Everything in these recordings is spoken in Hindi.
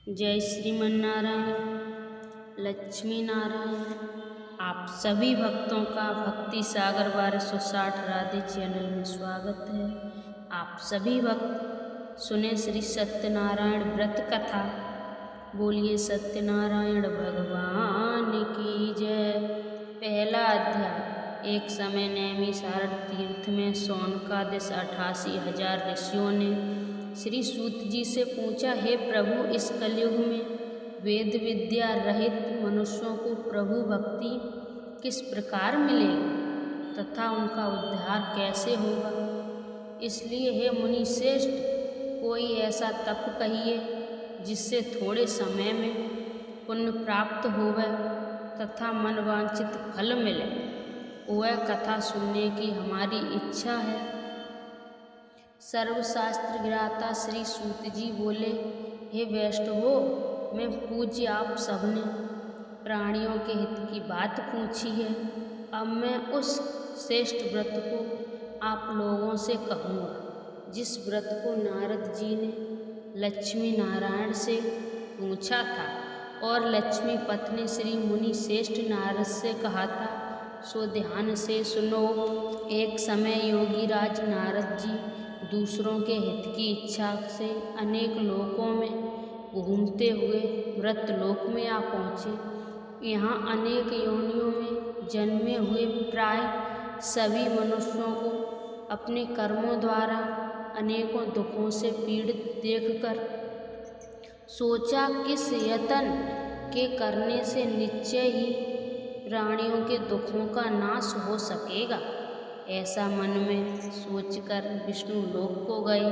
जय श्रीमन्नारायण। लक्ष्मी नारायण। आप सभी भक्तों का भक्ति सागर 1260 राधे चैनल में स्वागत है। आप सभी भक्त सुने श्री सत्यनारायण व्रत कथा। बोलिए सत्यनारायण भगवान की जय। पहला अध्याय। एक समय नैमिषारण्य तीर्थ में शौनकादिक 88,000 ऋषियों ने श्री सूत जी से पूछा, हे प्रभु, इस कलयुग में वेद विद्या रहित मनुष्यों को प्रभु भक्ति किस प्रकार मिलेगी तथा उनका उद्धार कैसे होगा। इसलिए हे मुनि श्रेष्ठ, कोई ऐसा तप कहिए जिससे थोड़े समय में पुण्य प्राप्त होवे तथा मनवांछित फल मिले। वह कथा सुनने की हमारी इच्छा है। सर्वशास्त्र ज्ञाता श्री सूत जी बोले, हे वैष्णवों, मैं पूज्य आप सबने प्राणियों के हित की बात पूछी है। अब मैं उस श्रेष्ठ व्रत को आप लोगों से कहूँगा जिस व्रत को नारद जी ने लक्ष्मी नारायण से पूछा था और लक्ष्मी पत्नी श्री मुनि श्रेष्ठ नारद से कहा था। सो ध्यान से सुनो। एक समय योगी राज नारद जी दूसरों के हित की इच्छा से अनेक लोकों में घूमते हुए मृतलोक में आ पहुँचे। यहाँ अनेक योनियों में जन्मे हुए प्राय सभी मनुष्यों को अपने कर्मों द्वारा अनेकों दुखों से पीड़ित देखकर सोचा, किस यत्न के करने से निश्चय ही प्राणियों के दुखों का नाश हो सकेगा। ऐसा मन में सोचकर विष्णु लोक को गए।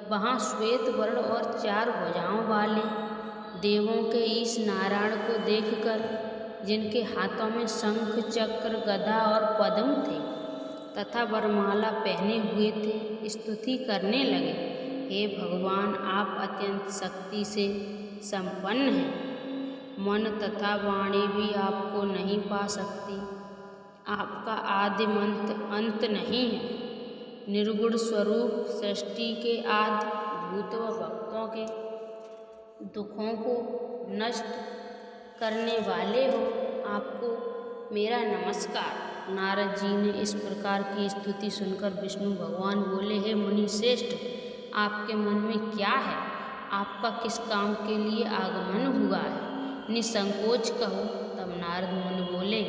वहाँ श्वेत वर्ण और 4 भुजाओं वाले देवों के ईश नारायण को देखकर, जिनके हाथों में शंख चक्र गदा और पद्म थे तथा वरमाला पहने हुए थे, स्तुति करने लगे। हे भगवान, आप अत्यंत शक्ति से संपन्न हैं। मन तथा वाणी भी आपको नहीं पा सकती। आपका आदि अंत नहीं है। निर्गुण स्वरूप सृष्टि के आदि भूत व भक्तों के दुखों को नष्ट करने वाले हो। आपको मेरा नमस्कार। नारद जी ने इस प्रकार की स्तुति सुनकर विष्णु भगवान बोले, हे मुनि श्रेष्ठ, आपके मन में क्या है? आपका किस काम के लिए आगमन हुआ है? निसंकोच कहो। तब नारद मुनि बोले,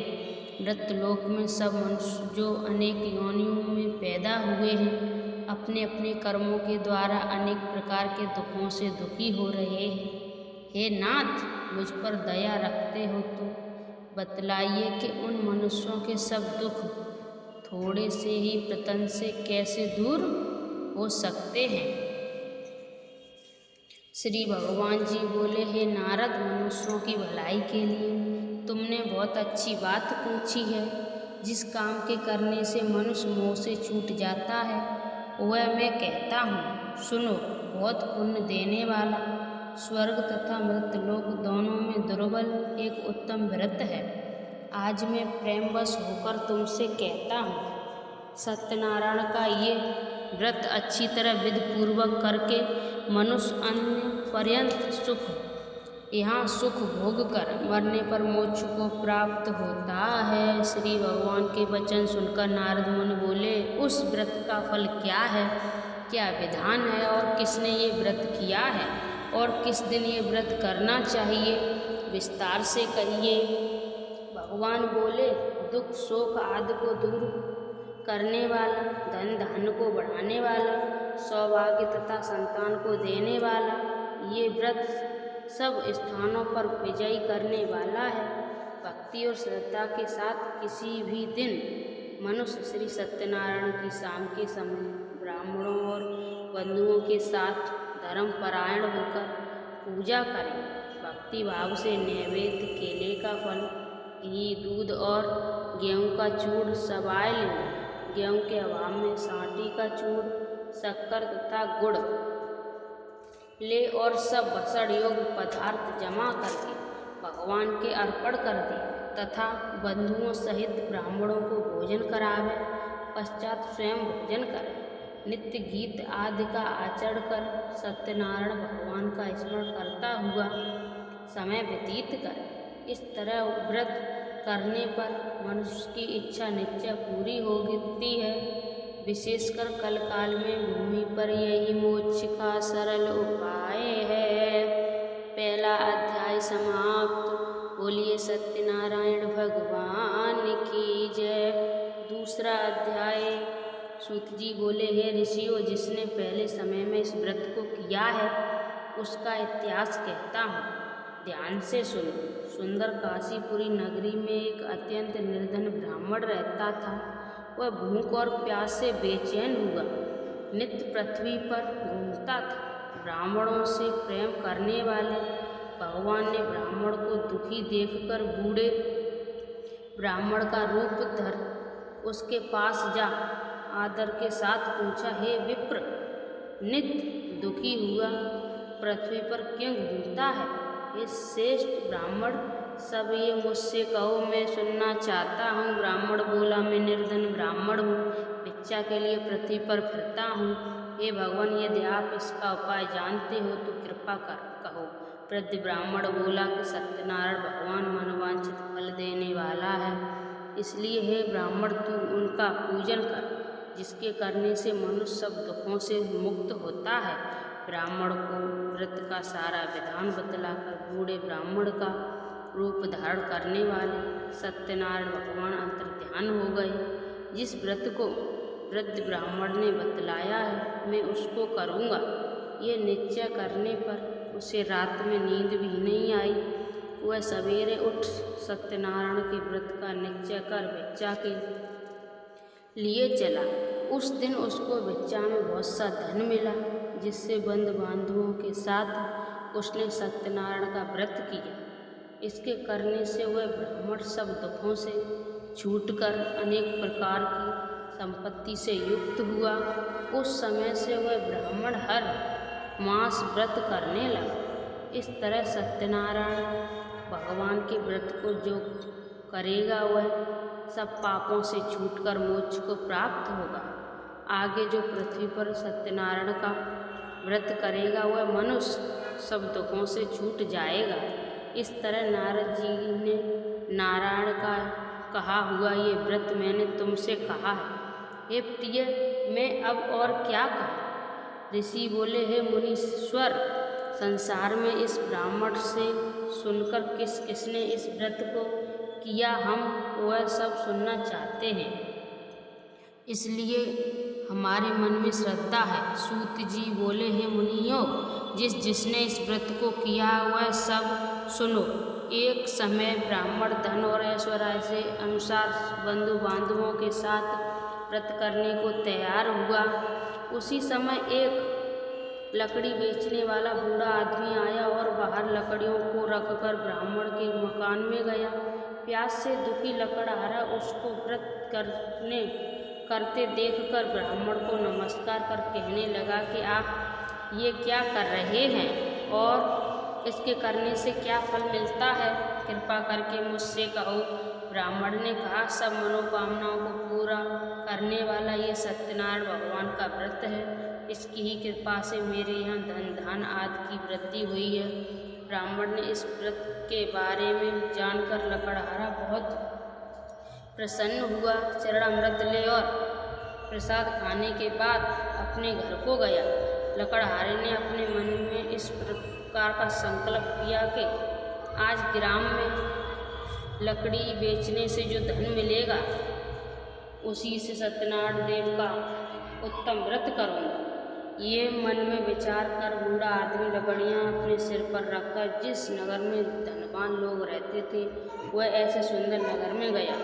मृतलोक में सब मनुष्य जो अनेक योनियों में पैदा हुए हैं, अपने अपने कर्मों के द्वारा अनेक प्रकार के दुखों से दुखी हो रहे हैं। हे नाथ, मुझ पर दया रखते हो तो बतलाइए कि उन मनुष्यों के सब दुख थोड़े से ही प्रतन से कैसे दूर हो सकते हैं। श्री भगवान जी बोले, हे नारद, मनुष्यों की भलाई के लिए तुमने बहुत अच्छी बात पूछी है। जिस काम के करने से मनुष्य मोह से छूट जाता है वह मैं कहता हूँ, सुनो। बहुत पुण्य देने वाला, स्वर्ग तथा मृतलोक दोनों में दुर्लभ एक उत्तम व्रत है। आज मैं प्रेमवश होकर तुमसे कहता हूँ, सत्यनारायण का ये व्रत अच्छी तरह विधि पूर्वक करके मनुष्य अन्य पर्यंत सुख यहाँ सुख भोग कर मरने पर मोक्ष को प्राप्त होता है। श्री भगवान के वचन सुनकर नारद मुनि बोले, उस व्रत का फल क्या है? क्या विधान है और किसने ये व्रत किया है और किस दिन ये व्रत करना चाहिए? विस्तार से कहिए। भगवान बोले, दुख शोक आदि को दूर करने वाला, धन धान्य को बढ़ाने वाला, सौभाग्य तथा संतान को देने वाला, ये व्रत सब स्थानों पर विजयी करने वाला है। भक्ति और श्रद्धा के साथ किसी भी दिन मनुष्य श्री सत्यनारायण की शाम के समय ब्राह्मणों और बंधुओं के साथ धर्म परायण होकर पूजा करें। भक्ति भाव से नैवेद्य केले का फल, घी, दूध और गेहूँ का चूर्ण सबाय लें। गेहूँ के अभाव में सांटी का चूर्ण, शक्कर तथा गुड़ ले और सब भक्षण योग्य पदार्थ जमा करके भगवान के अर्पण कर दे तथा बंधुओं सहित ब्राह्मणों को भोजन करावे। पश्चात स्वयं भोजन करें। नित्य गीत आदि का आचरण कर सत्यनारायण भगवान का स्मरण करता हुआ समय व्यतीत करे। इस तरह व्रत करने पर मनुष्य की इच्छा निश्चय पूरी होती है। विशेषकर कलकाल में भूमि पर यही मोक्ष का सरल उपाय है। पहला अध्याय समाप्त। बोलिए सत्यनारायण भगवान की जय। दूसरा अध्याय। सूत जी बोले, हे ऋषियों, जिसने पहले समय में इस व्रत को किया है उसका इतिहास कहता हूँ, ध्यान से सुनो। सुंदर काशीपुरी नगरी में एक अत्यंत निर्धन ब्राह्मण रहता था। वह भूख और प्यास से बेचैन हुआ नित्य पृथ्वी पर घूमता था। ब्राह्मणों से प्रेम करने वाले भगवान ने ब्राह्मण को दुखी देखकर बूढ़े ब्राह्मण का रूप धर उसके पास जा आदर के साथ पूछा, हे विप्र, नित्य दुखी हुआ पृथ्वी पर क्यों घूमता है? हे श्रेष्ठ ब्राह्मण, सब ये मुझसे कहो, मैं सुनना चाहता हूँ। ब्राह्मण बोला, मैं निर्धन ब्राह्मण हूँ, भिक्षा के लिए पृथ्वी पर फिरता हूँ। हे भगवान, यदि आप इसका उपाय जानते हो तो कृपा कर कहो। वृद्ध ब्राह्मण बोला कि सत्यनारायण भगवान मनोवांछित फल देने वाला है, इसलिए हे ब्राह्मण, तू उनका पूजन कर, जिसके करने से मनुष्य सब दुखों से मुक्त होता है। ब्राह्मण को व्रत का सारा विधान बतलाकर बूढ़े ब्राह्मण का रूप धारण करने वाले सत्यनारायण भगवान अंतर्ध्यान हो गए। जिस व्रत को वृद्ध ब्राह्मण ने बतलाया है मैं उसको करूँगा। ये निश्चय करने पर उसे रात में नींद भी नहीं आई। वह सवेरे उठ सत्यनारायण के व्रत का निश्चय कर भिक्षा के लिए चला। उस दिन उसको भिक्षा में बहुत सा धन मिला, जिससे बंधु बांधवों के साथ उसने सत्यनारायण का व्रत किया। इसके करने से वह ब्राह्मण सब दुखों से छूटकर अनेक प्रकार की संपत्ति से युक्त हुआ। उस समय से वह ब्राह्मण हर मास व्रत करने लगा। इस तरह सत्यनारायण भगवान के व्रत को जो करेगा वह सब पापों से छूटकर मोक्ष को प्राप्त होगा। आगे जो पृथ्वी पर सत्यनारायण का व्रत करेगा वह मनुष्य सब दुखों से छूट जाएगा। इस तरह नारद जी ने नारायण का कहा हुआ ये व्रत मैंने तुमसे कहा है। हे प्रिय, मैं अब और क्या कहूँ? ऋषि बोले, हे मुनीश्वर, संसार में इस ब्राह्मण से सुनकर किस किसने इस व्रत को किया हम वह सब सुनना चाहते हैं, इसलिए हमारे मन में श्रद्धा है। सूत जी बोले, हे मुनियों, जिसने इस व्रत को किया वह सब सुनो। एक समय ब्राह्मण धन और ऐश्वर्य से अनुसार बंधु बांधवों के साथ व्रत करने को तैयार हुआ। उसी समय एक लकड़ी बेचने वाला बूढ़ा आदमी आया और बाहर लकड़ियों को रखकर ब्राह्मण के मकान में गया। प्यास से दुखी लकड़हारा उसको व्रत करते देखकर ब्राह्मण को नमस्कार कर कहने लगा कि आप ये क्या कर रहे हैं और इसके करने से क्या फल मिलता है? कृपा करके मुझसे कहो। ब्राह्मण ने कहा, सब मनोकामनाओं को पूरा करने वाला ये सत्यनारायण भगवान का व्रत है। इसकी ही कृपा से मेरे यहाँ धन धान आदि की वृद्धि हुई है। ब्राह्मण ने इस व्रत के बारे में जानकर लकड़हारा बहुत प्रसन्न हुआ। चरणामृत ले और प्रसाद खाने के बाद अपने घर को गया। लकड़हारे ने अपने मन में इस प्रकार का संकल्प किया कि आज ग्राम में लकड़ी बेचने से जो धन मिलेगा उसी से सत्यनारायण देव का उत्तम व्रत करूँगा। ये मन में विचार कर बूढ़ा आदमी लकड़ियाँ अपने सिर पर रखकर जिस नगर में धनवान लोग रहते थे वह ऐसे सुंदर नगर में गया।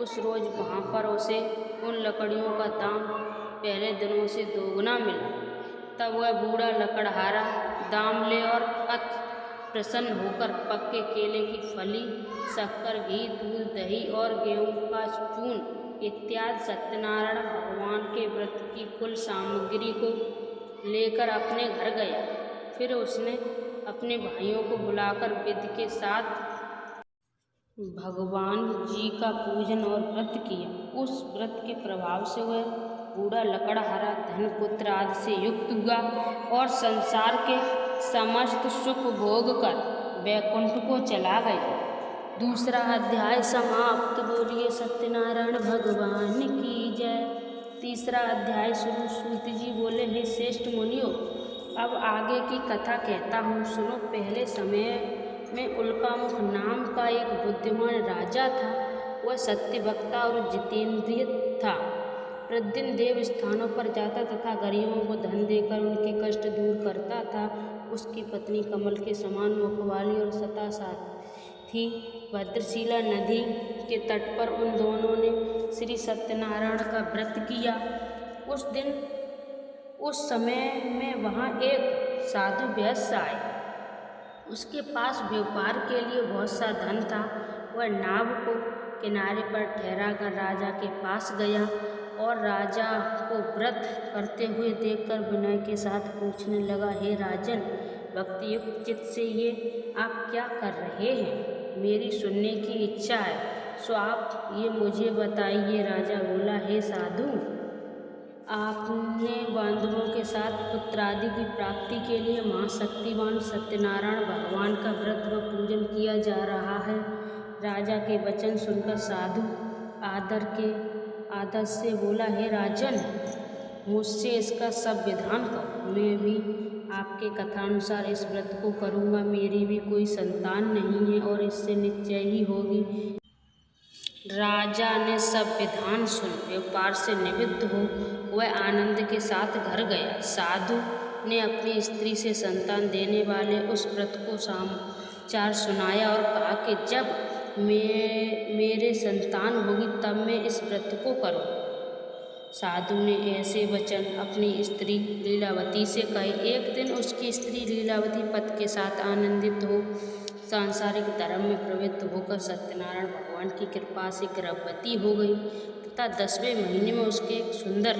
उस रोज वहाँ पर उसे उन लकड़ियों का दाम पहले दिनों से दोगुना मिला। तब वह बूढ़ा लकड़हारा दाम ले और अति प्रसन्न होकर पक्के केले की फली, शक्कर, घी, दूध, दही और गेहूं का चूर्ण इत्यादि सत्यनारायण भगवान के व्रत की कुल सामग्री को लेकर अपने घर गया। फिर उसने अपने भाइयों को बुलाकर विधि के साथ भगवान जी का पूजन और व्रत किया। उस व्रत के प्रभाव से वह बूढ़ा लकड़हारा धन पुत्र आदि से युक्त हुआ और संसार के समस्त सुख भोग कर वैकुंठ को चला गया। दूसरा अध्याय समाप्त। बोलिए सत्यनारायण भगवान की जय। तीसरा अध्याय शुरू। सूत जी बोले, हे श्रेष्ठ मुनियों, अब आगे की कथा कहता हूँ, सुनो। पहले समय में उल्कामुख नाम का एक बुद्धिमान राजा था। वह सत्यवक्ता और जितेंद्रिय था। प्रतिदिन देव स्थानों पर जाता तथा गरीबों को धन देकर उनके कष्ट दूर करता था। उसकी पत्नी कमल के समान मुख वाली और सता थी। भद्रशिला नदी के तट पर उन दोनों ने श्री सत्यनारायण का व्रत किया। उस समय में वहाँ एक साधु वैश्य आए। उसके पास व्यापार के लिए बहुत सा धन था। वह नाव को किनारे पर ठहरा कर राजा के पास गया और राजा को व्रत करते हुए देखकर विनय के साथ पूछने लगा, हे राजन, भक्तियुक्त चित्त से ये आप क्या कर रहे हैं? मेरी सुनने की इच्छा है, सो आप ये मुझे बताइए। राजा बोला, हे साधु, आपने बांधवों के साथ पुत्रादि की प्राप्ति के लिए महाशक्तिवान सत्यनारायण भगवान का व्रत व पूजन किया जा रहा है। राजा के वचन सुनकर साधु आदर से बोला, हे राजन, मुझसे इसका सब विधान करो। मैं भी आपके कथानुसार इस व्रत को करूँगा। मेरी भी कोई संतान नहीं है और इससे निश्चय ही होगी। राजा ने सब विधान सुन व्यापार से निवृत्त हो वह आनंद के साथ घर गया। साधु ने अपनी स्त्री से संतान देने वाले उस व्रत को समाचार सुनाया और कहा कि जब मेरे संतान होगी तब मैं इस व्रत को करूँ। साधु ने ऐसे वचन अपनी स्त्री लीलावती से कहे। एक दिन उसकी स्त्री लीलावती पति के साथ आनंदित हो सांसारिक धर्म में प्रवृत्त होकर सत्यनारायण भगवान की कृपा से गर्भवती हो गई तथा 10वें महीने में उसके एक सुंदर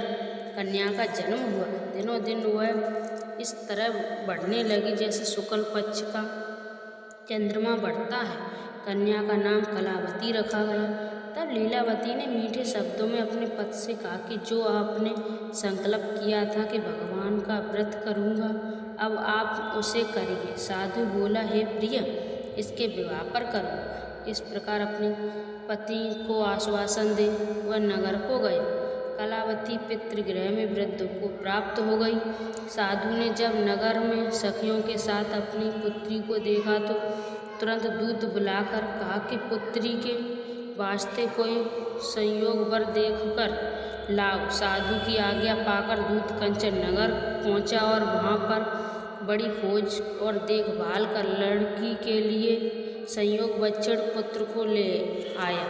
कन्या का जन्म हुआ। दिनों दिन वह इस तरह बढ़ने लगी जैसे शुक्ल पक्ष का चंद्रमा बढ़ता है। कन्या का नाम कलावती रखा गया। तब लीलावती ने मीठे शब्दों में अपने पति से कहा कि जो आपने संकल्प किया था कि भगवान का व्रत करूँगा, अब आप उसे करिए। साधु बोला, हे प्रिय, इसके विवाह पर करूँगा। इस प्रकार अपने पति को आश्वासन दे वह नगर को गए। कलावती पितृगृह में वृद्ध को प्राप्त हो गई। साधु ने जब नगर में सखियों के साथ अपनी पुत्री को देखा तो तुरंत दूत बुलाकर कहा कि पुत्री के वास्ते कोई संयोग वर देखकर लाओ। साधु की आज्ञा पाकर दूत कंचन नगर पहुंचा और वहां पर बड़ी खोज और देखभाल कर लड़की के लिए संयोग बच्चड़ पुत्र को ले आया।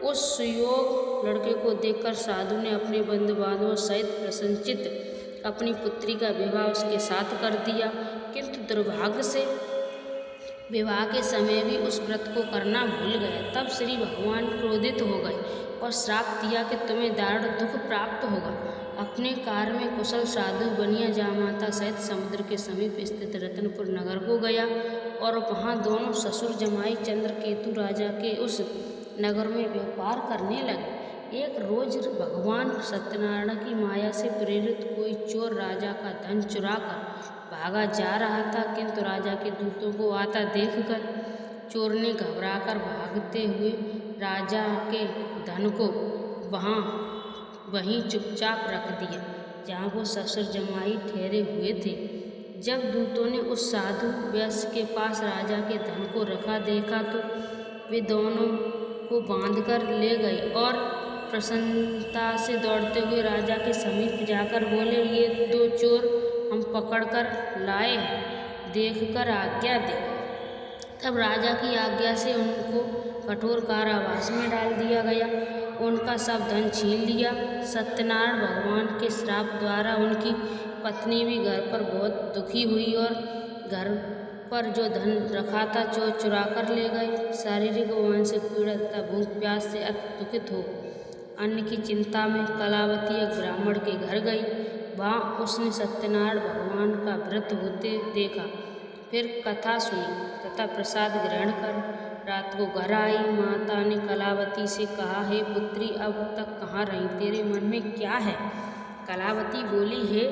उस सुयोग लड़के को देखकर साधु ने अपने बंधु बांधवों सहित प्रसन्नचित्त अपनी पुत्री का विवाह उसके साथ कर दिया। किंतु दुर्भाग्य से विवाह के समय भी उस व्रत को करना भूल गए। तब श्री भगवान क्रोधित हो गए और श्राप दिया कि तुम्हें दारुण दुख प्राप्त होगा। अपने कार्य में कुशल साधु बनिया जामाता सहित समुद्र के समीप स्थित रतनपुर नगर को गया और वहाँ दोनों ससुर जमाई चंद्रकेतु राजा के उस नगर में व्यापार करने लगे। एक रोज भगवान सत्यनारायण की माया से प्रेरित कोई चोर राजा का धन चुराकर भागा जा रहा था, किंतु राजा के दूतों को आता देखकर चोर ने घबराकर भागते हुए राजा के धन को वहीं चुपचाप रख दिया जहाँ वो ससुर जमाई ठहरे हुए थे। जब दूतों ने उस साधु वैश्य के पास राजा के धन को रखा देखा तो वे दोनों को बांधकर ले गए और प्रसन्नता से दौड़ते हुए राजा के समीप जाकर बोले, ये दो चोर हम पकड़कर लाए हैं, देखकर आज्ञा दे। तब राजा की आज्ञा से उनको कठोर कारावास में डाल दिया गया। उनका सब धन छीन लिया। सत्यनारायण भगवान के श्राप द्वारा उनकी पत्नी भी घर पर बहुत दुखी हुई और घर पर जो धन रखा था चोर चुरा कर ले गए। शारीरिक व मानसिक पीड़ा तथा भूख प्यास से अति दुखित हो अन्न की चिंता में कलावती एक ब्राह्मण के घर गई। वहाँ उसने सत्यनारायण भगवान का व्रत होते देखा, फिर कथा सुनी तथा प्रसाद ग्रहण कर रात को घर आई। माता ने कलावती से कहा, हे पुत्री, अब तक कहाँ रही? तेरे मन में क्या है? कलावती बोली, हे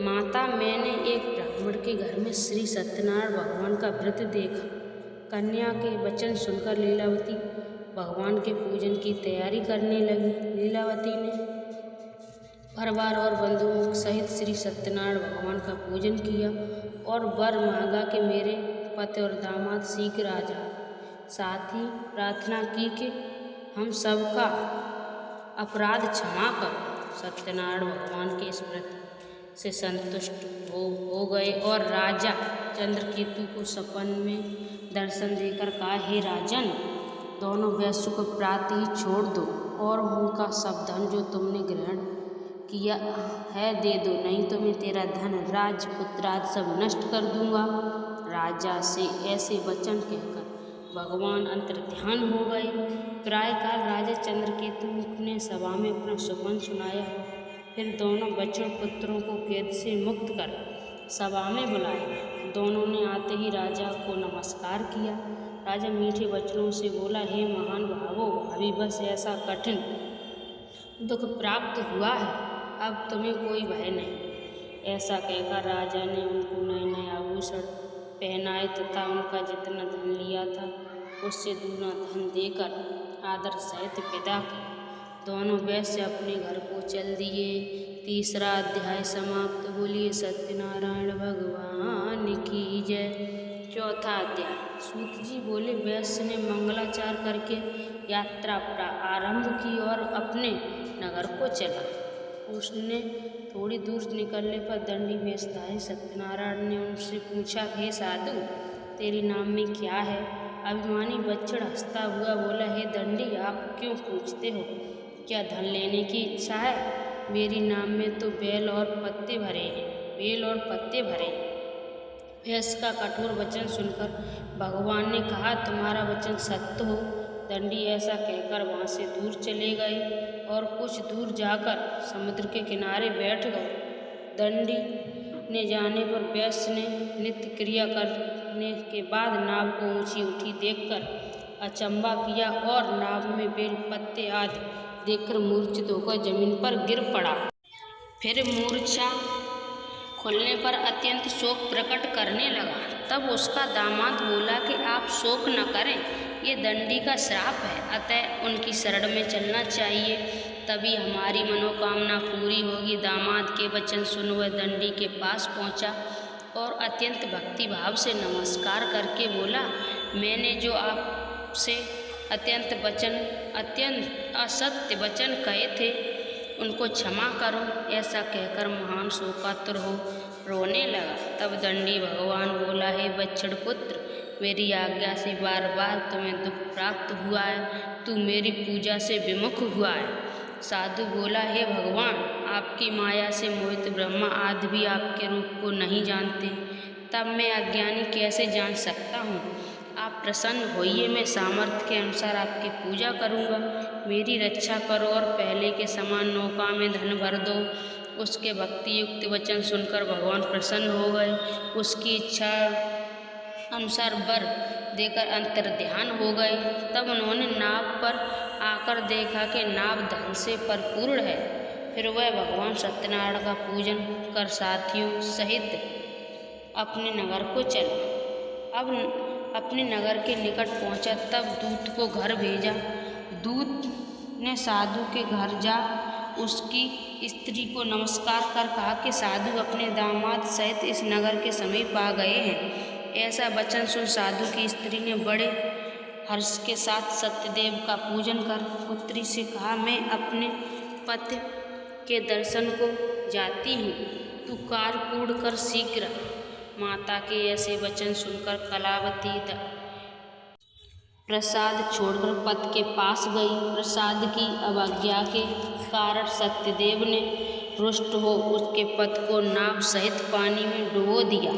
माता, मैंने एक ब्राह्मण के घर में श्री सत्यनारायण भगवान का व्रत देखा। कन्या के वचन सुनकर लीलावती भगवान के पूजन की तैयारी करने लगी। लीलावती ने परिवार और बंधुओं सहित श्री सत्यनारायण भगवान का पूजन किया और वर मांगा कि मेरे पति और दामाद शीघ्र आ जाए। साथ ही प्रार्थना की कि हम सबका अपराध क्षमा करो। सत्यनारायण भगवान के इस व्रत से संतुष्ट हो गए और राजा चंद्रकेतु को सपन में दर्शन देकर कहा, हे राजन, दोनों वैश्य को प्रातः ही छोड़ दो और उनका सब धन जो तुमने ग्रहण किया है दे दो, नहीं तो मैं तेरा धन राजपुत्रादि सब नष्ट कर दूंगा। राजा से ऐसे वचन कहकर भगवान अंतर्ध्यान हो गए। प्रायःकाल राजा चंद्रकेतु ने सभा में अपना सुबन सुनाया। फिर दोनों बच्चों पुत्रों को कैद से मुक्त कर सभा में बुलाया। दोनों ने आते ही राजा को नमस्कार किया। राजा मीठे वचनों से बोला, हे महान भावों, अभी बस ऐसा कठिन दुख प्राप्त हुआ है, अब तुम्हें कोई भय नहीं। ऐसा कहकर राजा ने उनको नए नए आभूषण पहनाए तथा उनका जितना धन लिया था उससे दूना धन देकर आदर सहित विदा किया। दोनों वैश्य अपने घर को चल दिए। तीसरा अध्याय समाप्त। बोलिए सत्यनारायण भगवान की जय। चौथा अध्याय। सूत जी बोले, वैश्य ने मंगलाचार करके यात्रा आरंभ की और अपने नगर को चला। उसने थोड़ी दूर निकलने पर दंडी वेशधारी सत्यनारायण ने उनसे पूछा, हे साधु, तेरे नाम में क्या है? अभिमानी बच्चड़ हंसता हुआ बोला, हे दंडी, आप क्यों पूछते हो? क्या धन लेने की इच्छा है? मेरी नाम में तो बेल और पत्ते भरे हैं। वैश्य का कठोर वचन सुनकर भगवान ने कहा, तुम्हारा वचन सत्य हो। दंडी ऐसा कहकर वहाँ से दूर चले गए और कुछ दूर जाकर समुद्र के किनारे बैठ गए। दंडी ने जाने पर वैश्य ने नित्य क्रिया करने के बाद नाव को ऊंची उठी देखकर अचंबा किया और नाव में बेल पत्ते आदि देखकर मूर्छित होकर जमीन पर गिर पड़ा। फिर मूर्छा खुलने पर अत्यंत शोक प्रकट करने लगा। तब उसका दामाद बोला कि आप शोक न करें, ये दंडी का श्राप है, अतः उनकी शरण में चलना चाहिए, तभी हमारी मनोकामना पूरी होगी। दामाद के वचन सुन वह दंडी के पास पहुंचा और अत्यंत भक्ति भाव से नमस्कार करके बोला, मैंने जो आपसे अत्यंत असत्य वचन कहे थे उनको क्षमा करो। ऐसा कहकर महान शोकातुर हो रोने लगा। तब दंडी भगवान बोला, हे बच्छड़ पुत्र, मेरी आज्ञा से बार बार तुम्हें दुख प्राप्त हुआ है, तू मेरी पूजा से विमुख हुआ है। साधु बोला, हे भगवान, आपकी माया से मोहित ब्रह्मा आदि भी आपके रूप को नहीं जानते, तब मैं अज्ञानी कैसे जान सकता हूँ? आप प्रसन्न होइए, मैं सामर्थ्य के अनुसार आपकी पूजा करूँगा। मेरी रक्षा करो और पहले के समान नौका में धन भर दो। उसके भक्ति युक्त वचन सुनकर भगवान प्रसन्न हो गए। उसकी इच्छा अनुसार वर देकर अंतर्ध्यान हो गए। तब उन्होंने नाव पर आकर देखा कि नाव धन से परिपूर्ण है। फिर वह भगवान सत्यनारायण का पूजन कर साथियों सहित अपने नगर को चला। अब अपने नगर के निकट पहुंचा, तब दूत को घर भेजा। दूत ने साधु के घर जा उसकी स्त्री को नमस्कार कर कहा कि साधु अपने दामाद सहित इस नगर के समीप आ गए हैं। ऐसा वचन सुन साधु की स्त्री ने बड़े हर्ष के साथ सत्यदेव का पूजन कर पुत्री से कहा, मैं अपने पति के दर्शन को जाती हूँ, तू कार्य पूर्ण कर शीघ्र। माता के ऐसे वचन सुनकर कलावती प्रसाद छोड़कर पति के पास गई। प्रसाद की अवज्ञा के कारण सत्यदेव ने रुष्ट हो उसके पति को नाव सहित पानी में डुबो दिया।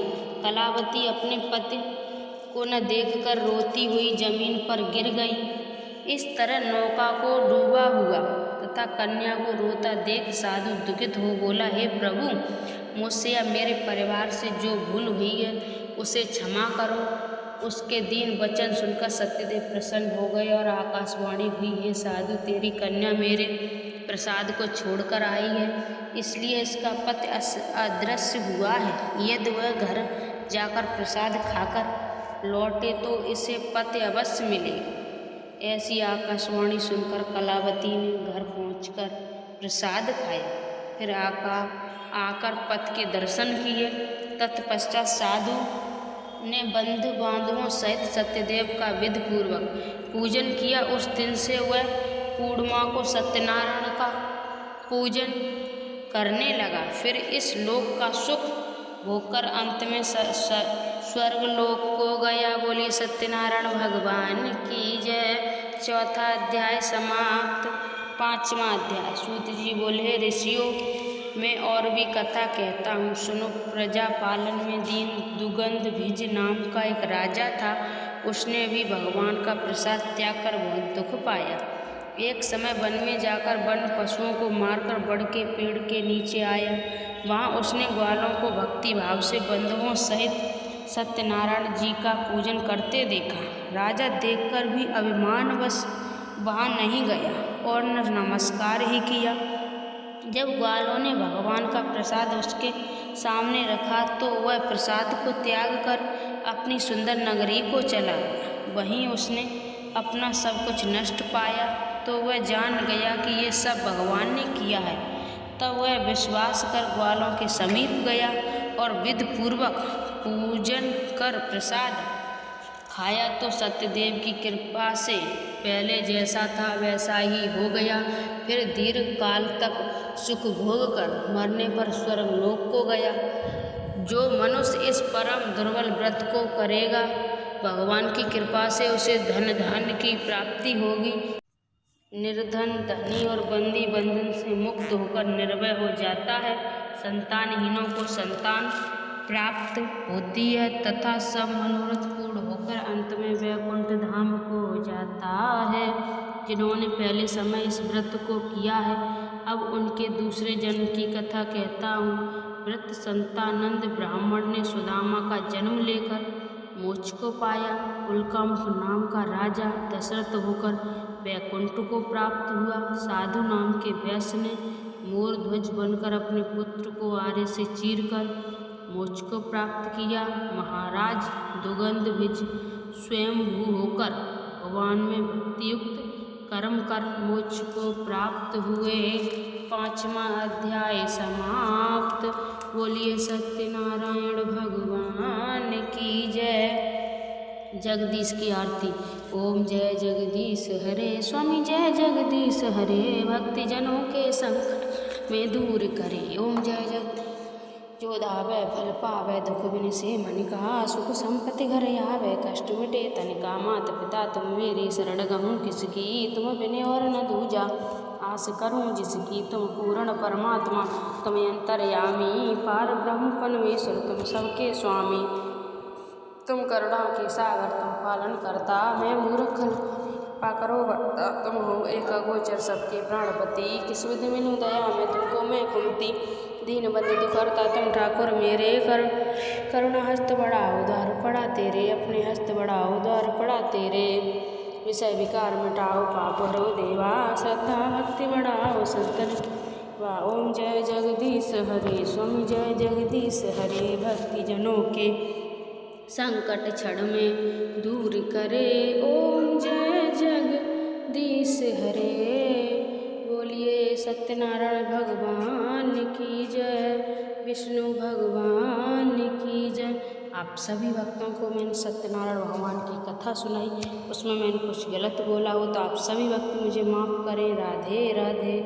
कलावती अपने पति को न देखकर रोती हुई जमीन पर गिर गई। इस तरह नौका को डूबा हुआ तथा कन्या को रोता देख साधु दुखित हो बोला, हे प्रभु, मुझसे या मेरे परिवार से जो भूल हुई है उसे क्षमा करो। उसके दीन वचन सुनकर सत्यदेव प्रसन्न हो गए और आकाशवाणी हुई, हे साधु, तेरी कन्या मेरे प्रसाद को छोड़कर आई है, इसलिए इसका पति अदृश्य हुआ है। यदि वह घर जाकर प्रसाद खाकर लौटे तो इसे पति अवश्य मिलेगा। ऐसी आकाशवाणी सुनकर कलावती ने घर पहुंचकर प्रसाद खाया, फिर आकर पति के दर्शन किए। तत्पश्चात साधु ने बंधु बांधवों सहित सत्यदेव का विधि पूर्वक पूजन किया। उस दिन से वह पूर्णिमा को सत्यनारायण का पूजन करने लगा। फिर इस लोक का सुख भोगकर अंत में स्वर्ग लोक को गया। बोलिए सत्यनारायण भगवान की जय। चौथा अध्याय समाप्त। पांचवा अध्याय। सूत जी बोले, ऋषियों मैं और भी कथा कहता हूँ, सुनो। प्रजा पालन में दीन दुगंध भिज नाम का एक राजा था। उसने भी भगवान का प्रसाद त्याग कर बहुत दुख पाया। एक समय वन में जाकर वन पशुओं को मारकर बड़ के पेड़ के नीचे आया। वहाँ उसने ग्वालों को भक्ति भाव से बंधुओं सहित सत्यनारायण जी का पूजन करते देखा। राजा देखकर भी अभिमानवश वहाँ नहीं गया और न नमस्कार ही किया। जब ग्वालों ने भगवान का प्रसाद उसके सामने रखा तो वह प्रसाद को त्याग कर अपनी सुंदर नगरी को चला गया। वहीं उसने अपना सब कुछ नष्ट पाया तो वह जान गया कि ये सब भगवान ने किया है। तब वह विश्वास कर ग्वालों के समीप गया और विधि पूर्वक पूजन कर प्रसाद खाया तो सत्यदेव की कृपा से पहले जैसा था वैसा ही हो गया। फिर दीर्घ काल तक सुख भोग कर मरने पर स्वर्ग लोक को गया। जो मनुष्य इस परम दुर्बल व्रत को करेगा, भगवान की कृपा से उसे धन धान्य की प्राप्ति होगी। निर्धन धनी और बंदी बंधन से मुक्त होकर निर्भय हो जाता है। संतानहीनों को संतान प्राप्त होती है तथा सब मनोरथ पूर्ण होकर अंत में वैकुंठ धाम को हो जाता है। जिन्होंने पहले समय इस व्रत को किया है, अब उनके दूसरे जन्म की कथा कहता हूँ। व्रत संतानंद ब्राह्मण ने सुदामा का जन्म लेकर मोक्ष को पाया। उल्कामुख नाम का राजा दशरथ होकर वैकुंठ को प्राप्त हुआ। साधु नाम के वैश्य ने मोर ध्वज बनकर अपने पुत्र को आरे से चीरकर मोक्ष को प्राप्त किया। महाराज दुगंध भिज स्वयंभू होकर भगवान में भक्तियुक्त कर्म कर मोक्ष को प्राप्त हुए। पांचवा अध्याय समाप्त। बोलिए सत्यनारायण भगवान की जय। जगदीश की आरती। ओम जय जगदीश हरे, स्वामी जय जगदीश हरे, भक्ति जनों के संकट में दूर करे। ओम जय जगदीश जो धावै फल पावै, दुख बिन से मन का सुख संपत्ति घर आवे। कष्ट मिटे तनिका मात पिता तुम मेरे, शरण गहूँ किसकी तुम बिन और न दूजा। आस करूँ जिसकी तुम पूर्ण परमात्मा, तुम अंतर्यामी पार ब्रह्म परमेश्वर, तुम सबके स्वामी, तुम करुणा के सागर, तुम पालन करता मैं मूर्ख कृपा करो बता। तुम हो एक अगोचर सबके प्राणपति, किस विधि मिलूं दया में तुमको मैं कुंती। दीन बंधु दुखहर्ता तुम ठाकुर मेरे, करुणा हस्त बड़ा उदार पड़ा तेरे, अपने हस्त बड़ा उदार पड़ा तेरे। विषय विकार मिटाओ पाप हरो देवा, श्रद्धा भक्ति बढ़ाओ संतन वाह। ओम जय जगदीश हरे, स्वामी जय जगदीश हरे, भक्ति जनों के संकट क्षण में दूर करे। ओम जय जगदीश हरे। बोलिए सत्यनारायण भगवान की जय, विष्णु भगवान की जय। आप सभी भक्तों को मैंने सत्यनारायण भगवान की कथा सुनाई, उसमें मैंने कुछ गलत बोला हो तो आप सभी भक्त मुझे माफ़ करें। राधे राधे।